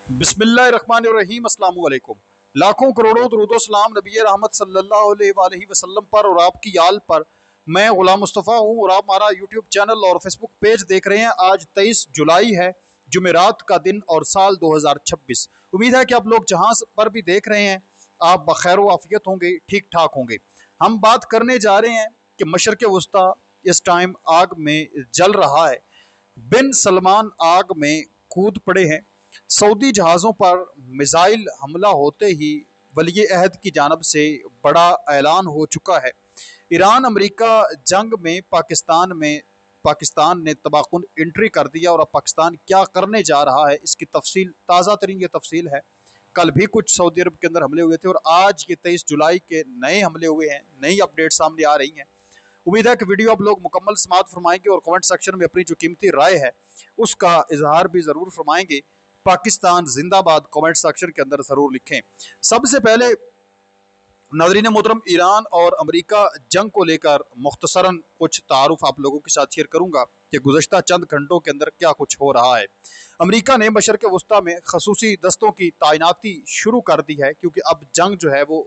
बिस्मिल्लाहिर्रहमानिर्रहीम, अस्सलामु अलैकुम। लाखों करोड़ों दुरूद सलाम नबी रहमत सल्लल्लाहु अलैहि वसल्लम पर और आपकी आल पर। मैं गुलाम मुस्तफ़ा हूँ और आप हमारा यूट्यूब चैनल और फेसबुक पेज देख रहे हैं। आज 23 जुलाई है, जुमेरात का दिन और साल 2026। उम्मीद है कि आप लोग जहाँ पर भी देख रहे हैं आप बखैर आफियत होंगे, ठीक ठाक होंगे। हम बात करने जा रहे हैं कि मशरक़ वस्ता इस टाइम आग में जल रहा है। बिन सलमान आग में कूद पड़े हैं। सऊदी जहाज़ों पर मिसाइल हमला होते ही वली अहद की जानब से बड़ा ऐलान हो चुका है। ईरान अमेरिका जंग में पाकिस्तान ने तबाकुन एंट्री कर दिया और अब पाकिस्तान क्या करने जा रहा है इसकी तफसील, ताज़ा तरीन ये तफसील है। कल भी कुछ सऊदी अरब के अंदर हमले हुए थे और आज ये 23 जुलाई के नए हमले हुए हैं, नई अपडेट सामने आ रही हैं। उम्मीद है कि वीडियो आप लोग मुकम्मल समाअत फरमाएंगे और कमेंट सेक्शन में अपनी जो कीमती राय है उसका इजहार भी ज़रूर फरमाएंगे। पाकिस्तान जिंदाबाद कमेंट सेक्शन के अंदर ज़रूर लिखें। सबसे पहले नाज़रीन मोहतरम, ईरान और अमेरिका जंग को लेकर मुख्तसरन कुछ तारुफ आप लोगों के साथ शेयर करूंगा कि गुज़श्ता चंद घंटों के अंदर क्या कुछ हो रहा है। अमेरिका ने मशरक़ वस्ता में खसूसी दस्तों की तैनाती शुरू कर दी है, क्योंकि अब जंग जो है वो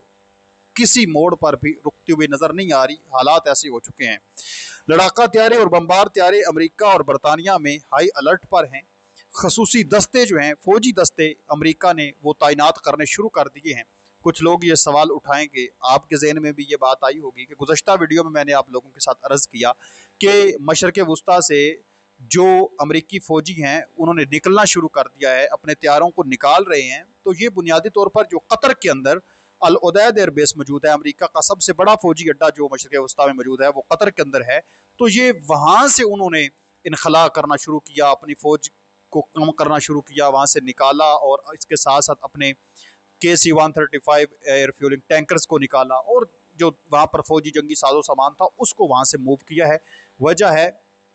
किसी मोड़ पर भी रुकती हुई नजर नहीं आ रही। हालात ऐसे हो चुके हैं। लड़ाका त्यारे और बम्बार त्यारे अमेरिका और बरतानिया में हाई अलर्ट पर हैं। खसूसी दस्ते जो हैं, फौजी दस्ते अमेरिका ने वो तैनात करने शुरू कर दिए हैं। कुछ लोग ये सवाल उठाएंगे, आपके जहन में भी ये बात आई होगी कि गुज़श्ता वीडियो में मैंने आप लोगों के साथ अर्ज़ किया कि मशरक़ वस्ता से जो अमेरिकी फ़ौजी हैं उन्होंने निकलना शुरू कर दिया है, अपने तैयारों को निकाल रहे हैं। तो ये बुनियादी तौर पर जो कतर के अंदर अल उदैद एयरबेस मौजूद है, अमेरिका का सबसे बड़ा फौजी अड्डा जो मशरक़ वस्ता में मौजूद है वो कतर के अंदर है। तो ये वहाँ से उन्होंने इनखला करना शुरू किया, अपनी फ़ौज को कम करना शुरू किया, वहाँ से निकाला और इसके साथ साथ अपने KC-135 एयर फ्यूलिंग टैंकर्स को निकाला और जो वहाँ पर फौजी जंगी साजो सामान था उसको वहाँ से मूव किया है। वजह है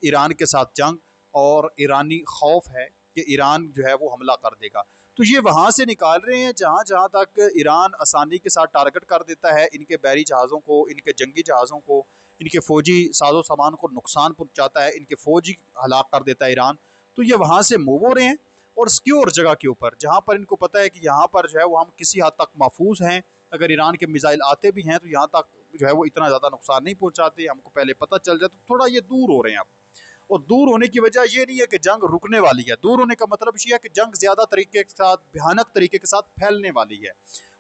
ईरान के साथ जंग और ईरानी खौफ है कि ईरान जो है वो हमला कर देगा। तो ये वहाँ से निकाल रहे हैं जहाँ जहाँ तक ईरान आसानी के साथ टारगेट कर देता है इनके बहरी जहाज़ों को, इनके जंगी जहाज़ों को, इनके फ़ौजी साजो सामान को नुकसान पहुँचाता है, इनके फ़ौजी हलाक कर देता है ईरान। तो ये वहाँ से मूव हो रहे हैं और सिक्योर जगह के ऊपर, जहाँ पर इनको पता है कि यहाँ पर जो है वो हम किसी हद तक महफूज हैं। अगर ईरान के मिसाइल आते भी हैं तो यहाँ तक जो है वो इतना ज़्यादा नुकसान नहीं पहुँचाते, हमको पहले पता चल जाए। तो थोड़ा ये दूर हो रहे हैं अब। और दूर होने की वजह ये नहीं है कि जंग रुकने वाली है, दूर होने का मतलब ये है कि जंग ज़्यादा तरीके के साथ, भयानक तरीके के साथ फैलने वाली है।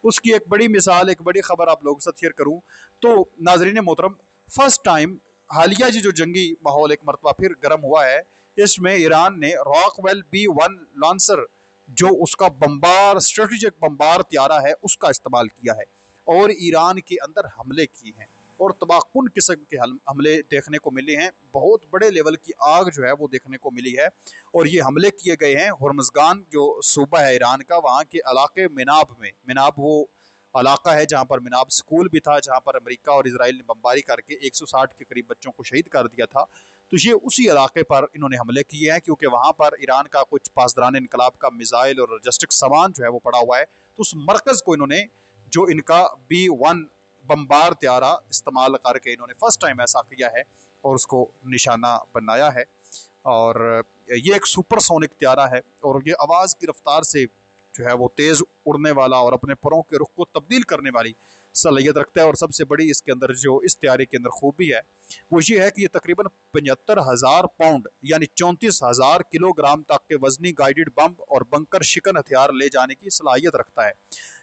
उसकी एक बड़ी मिसाल, एक बड़ी खबर आप लोगों के साथ शेयर करूँ तो नाज़रीन मोहतरम, फर्स्ट टाइम हालिया जो जंगी माहौल एक मरतबा फिर गर्म हुआ है। इसमें ईरान ने रॉकवेल B-1 लॉन्चर जो उसका बम्बार, स्ट्रेटेजिक बम्बार त्यारा है, उसका इस्तेमाल किया है और ईरान के अंदर हमले किए हैं और तबाकुन किस्म के हमले देखने को मिले हैं। बहुत बड़े लेवल की आग जो है वो देखने को मिली है और ये हमले किए गए हैं हुर्मुज़गान जो सूबा है ईरान का, वहाँ के इलाके मिनाब में। मिनाब वो इलाका है जहाँ पर मिनाब स्कूल भी था, जहाँ पर अमेरिका और इजराइल ने बमबारी करके 160 के करीब बच्चों को शहीद कर दिया था। तो ये उसी इलाके पर इन्होंने हमले किए हैं, क्योंकि वहाँ पर ईरान का कुछ पासदारान इनकलाब का मिसाइल और लॉजिस्टिक सामान जो है वो पड़ा हुआ है। तो उस मरकज़ को इन्होंने, जो इनका B-1 बम्बार त्यारा इस्तेमाल करके इन्होंने फर्स्ट टाइम ऐसा किया है और उसको निशाना बनाया है। और ये एक सुपरसोनिक त्यारा है और ये आवाज़ की रफ्तार से जो है वो तेज़ उड़ने वाला और अपने परों के रुख को तब्दील करने वाली सलाहियत रखता है। और सबसे बड़ी इसके अंदर जो इस त्यारे के अंदर खूबी है वो ये है कि ये तकरीबन 75,000 पाउंड यानी 34,000 किलोग्राम तक के वजनी गाइडेड बम और बंकर शिकन हथियार ले जाने की सलाहियत रखता है,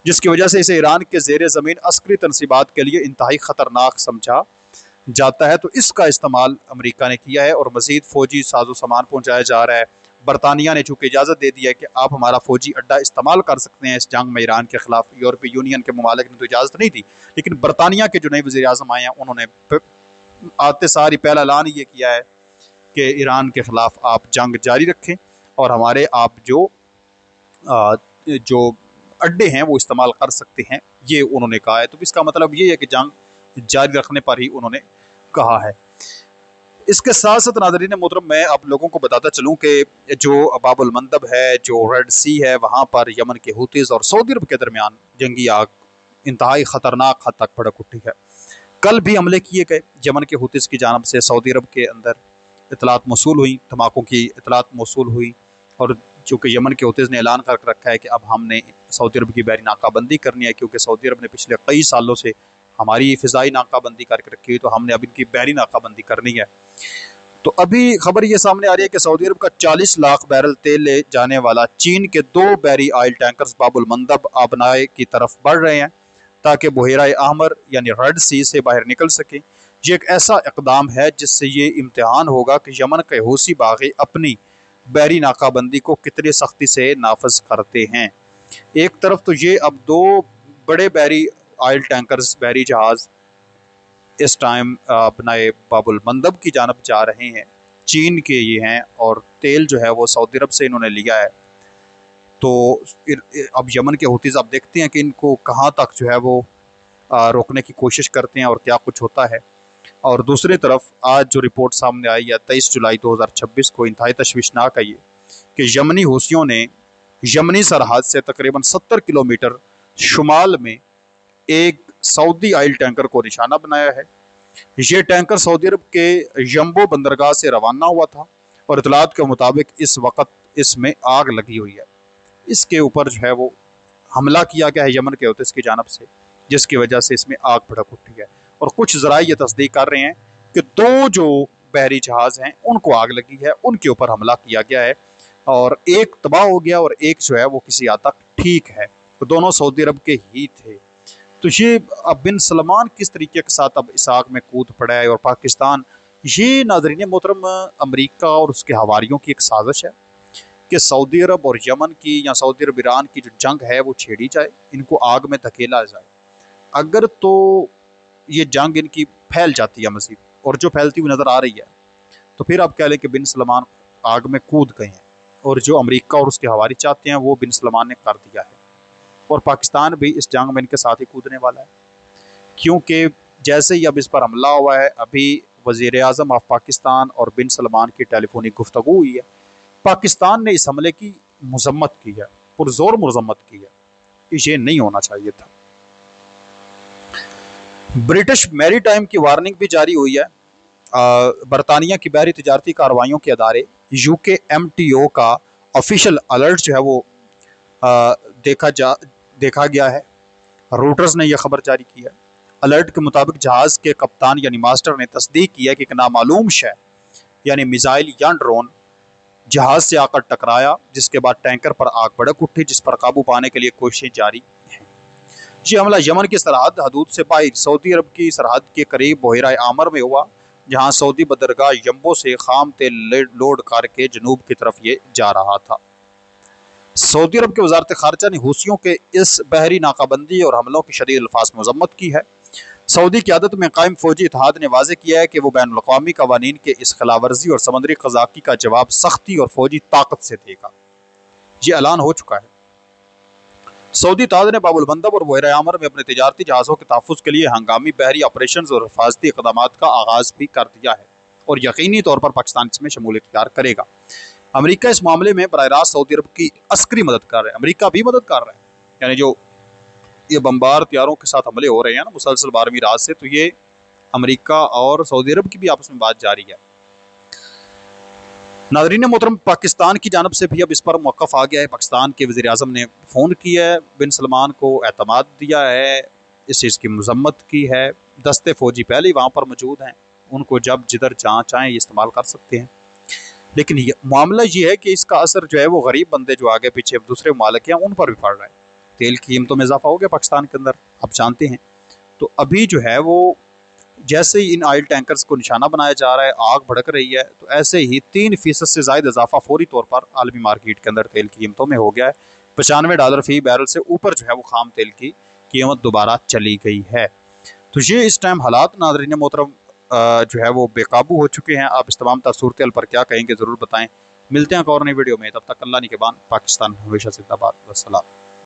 जिसकी वजह से इसे ईरान के ज़ेर ज़मीन अस्करी तनसीबात के लिए इंतहाई ख़तरनाक समझा जाता है। तो इसका इस्तेमाल अमेरिका ने किया है और मज़ीद फ़ौजी साजो सामान पहुँचाया जा रहा है। बरतानिया ने चूँकि इजाज़त दे दी है कि आप हमारा फ़ौजी अड्डा इस्तेमाल कर सकते हैं इस जंग में ईरान के ख़िलाफ़। यूरोपीय यूनियन के ममालिक ने तो इजाज़त नहीं दी, लेकिन बरतानिया के जो नए वज़ीर आज़म आए हैं उन्होंने आते सार ही पहला ऐलान ये किया है कि ईरान के ख़िलाफ़ आप जंग जारी रखें और हमारे आप जो अड्डे हैं वो इस्तेमाल कर सकते हैं, ये उन्होंने कहा है। तो इसका मतलब ये है कि जंग जारी रखने पर ही उन्होंने कहा है। इसके साथ साथ नाज़रीन मोहतरम, मैं आप लोगों को बताता चलूँ कि जो बाबुल मंदब है, जो रेड सी है, वहाँ पर यमन के हूतीज़ और सऊदी अरब के दरमियान जंगी आग इंतहाई ख़तरनाक हद तक भड़क उठी है। कल भी हमले किए गए यमन के हूतीज़ की जानब से, सऊदी अरब के अंदर इतलात मौसूल हुई, धमाकों की इतलात मौसूल हुई और चूँकि यमन के हौतीज़ ने ऐलान कर रखा है कि अब हमने सऊदी अरब की बहरी नाकाबंदी करनी है, क्योंकि सऊदी अरब ने पिछले कई सालों से हमारी फ़िज़ाई नाकाबंदी करके रखी है, तो हमने अब इनकी बहरी नाकाबंदी करनी है। तो अभी खबर ये सामने आ रही है कि सऊदी अरब का 40 लाख बैरल तेल ले जाने वाला चीन के 2 बहरी ऑयल टैंकर्स बाबुल मंदब आबनाए की तरफ बढ़ रहे हैं ताकि बहेरा अहमर यानी रेड सी से बाहर निकल सके। ये एक ऐसा इकदाम है जिससे ये इम्तिहान होगा कि यमन के हूसी बागी अपनी बहरी नाकाबंदी को कितनी सख्ती से नाफज करते हैं। एक तरफ तो ये अब 2 बड़े बहरी ऑयल टैंकर्स बहरी जहाज़ इस टाइम अपने बाबुल मंदब की जानब जा रहे हैं, चीन के ये हैं, और तेल जो है वो सऊदी अरब से इन्होंने लिया है। तो अब यमन के हूतीज़ अब देखते हैं कि इनको कहाँ तक जो है वो रोकने की कोशिश करते हैं और क्या कुछ होता है। और दूसरी तरफ आज जो रिपोर्ट सामने आई है 23 जुलाई 2026 को, इंतहाई तशवीशनाक है ये कि यमनी हूसियों ने यमनी सरहद से तकरीबन 70 किलोमीटर शुमाल में एक सऊदी ऑयल टैंकर को निशाना बनाया है। ये टैंकर सऊदी अरब के यम्बो बंदरगाह से रवाना हुआ था और इतलात के मुताबिक इस वक्त इसमें आग लगी हुई है। इसके ऊपर जो है वो हमला किया गया है यमन के हौतीज़ की जानब से, जिसकी वजह से इसमें आग भड़क उठी है। और कुछ ज़राए ये तस्दीक कर रहे हैं कि 2 जो बहरी जहाज़ हैं उनको आग लगी है, उनके ऊपर हमला किया गया है और एक तबाह हो गया और एक जो है वो किसी हद तक ठीक है। तो दोनों सऊदी अरब के ही थे। तो ये अब बिन सलमान किस तरीके के साथ अब इस आग में कूद पड़ा है और पाकिस्तान, ये नाज़रीन मोहतरम अमेरिका और उसके हवारियों की एक साजिश है कि सऊदी अरब और यमन की या सऊदी अरब ईरान की जो जंग है वो छेड़ी जाए, इनको आग में धकेला जाए। अगर तो ये जंग इनकी फैल जाती है मज़ीद, और जो फैलती हुई नज़र आ रही है, तो फिर आप कह लें कि बिन सलमान आग में कूद गए हैं और जो अमेरिका और उसके हवारी चाहते हैं वो बिन सलमान ने कर दिया है। और पाकिस्तान भी इस जंग में इनके साथ ही कूदने वाला है, क्योंकि जैसे ही अब इस पर हमला हुआ है, अभी वज़ीर-ए-आज़म ऑफ पाकिस्तान और बिन सलमान की टेलीफोनिक गुफ्तगू हुई है। पाकिस्तान ने इस हमले की मज़म्मत की है, पुरज़ोर मज़म्मत की है। ये नहीं होना चाहिए था। ब्रिटिश मैरीटाइम की वार्निंग भी जारी हुई है। बरतानिया की बहरी तिजारती कार्रवाइयों के अदारे UKMTO का ऑफिशियल अलर्ट जो है वो देखा गया है। रोटर्स ने यह खबर जारी की है। अलर्ट के मुताबिक जहाज़ के कप्तान यानी मास्टर ने तस्दीक किया कि एक नामालूम शय यानी मिसाइल या ड्रोन जहाज़ से आकर टकराया, जिसके बाद टैंकर पर आग भड़क उठी, जिस पर काबू पाने के लिए कोशिशें जारी हैं। ये हमला यमन की सरहद हदूद से बाहर सऊदी अरब की सरहद के करीब बहेरा आमर में हुआ, जहाँ सऊदी बंदरगाह यम्बो से खाम तेल लोड करके जनूब की तरफ ये जा रहा था। सऊदी अरब के वज़ारत ख़ारजा ने हूसियों के इस बहरी नाकाबंदी और हमलों की शदीद अल्फाज में मज़म्मत की है। सऊदी क़यादत में कायम फ़ौजी इत्तेहाद ने वाज़ेह किया है कि वो बैनुल अक़वामी क़वानीन के इस खिलाफवर्जी और समुद्री क़ज़ाक़ी का जवाब सख्ती और फ़ौजी ताकत से देगा। ये ऐलान हो चुका है। सऊदी इत्तेहाद ने बाबुल मंदब और बहेरा आमर में अपने तिजारती जहाज़ों के तहफ़्फ़ुज़ के लिए हंगामी बहरी ऑपरेशन और हिफाजती इक़दामात का आगाज़ भी कर दिया है और यकीनी तौर पर पाकिस्तान इसमें शमूलियत इख्तियार करेगा। अमेरिका इस मामले में बराह रास्त सऊदी अरब की अस्करी मदद कर रहा है। अमेरिका भी मदद कर रहा है, यानी जो ये बम्बार तैयारों के साथ हमले हो रहे हैं ना मुसलसल 12वीं रात से, तो ये अमेरिका और सऊदी अरब की भी आपस में बात जारी है। नाज़रीन मोहतरम, पाकिस्तान की जानब से भी अब इस पर मौक़िफ़ आ गया है। पाकिस्तान के वज़ीर-ए-आज़म ने फ़ोन किया है, बिन सलमान को एतमाद दिया है, इस चीज़ की मज़म्मत की है। दस्ते फ़ौजी पहले ही वहाँ पर मौजूद हैं, उनको जब जिधर जहाँ चाहें इस्तेमाल कर सकते हैं। लेकिन मामला ये है कि इसका असर जो है वो गरीब बंदे जो आगे पीछे दूसरे ममालिक हैं उन पर भी पड़ रहा है। तेल की कीमतों में इजाफा हो गया पाकिस्तान के अंदर, आप जानते हैं। तो अभी जो है वो जैसे ही इन ऑयल टैंकर्स को निशाना बनाया जा रहा है, आग भड़क रही है, तो ऐसे ही 3% से ज़ायद इजाफा फौरी तौर पर आलमी मार्केट के अंदर तेल की कीमतों में हो गया है। $95 फी बैरल से ऊपर जो है वो खाम तेल की कीमत दोबारा चली गई है। तो ये इस टाइम हालात नाज़रीन मोहतरम जो है वो बेकाबू हो चुके हैं। आप इस तमाम सूरत पर क्या कहेंगे ज़रूर बताएं। मिलते हैं एक और नई वीडियो में, तब तक अल्लाह निगहबान। पाकिस्तान हमेशा जिंदाबाद। वस्सलाम।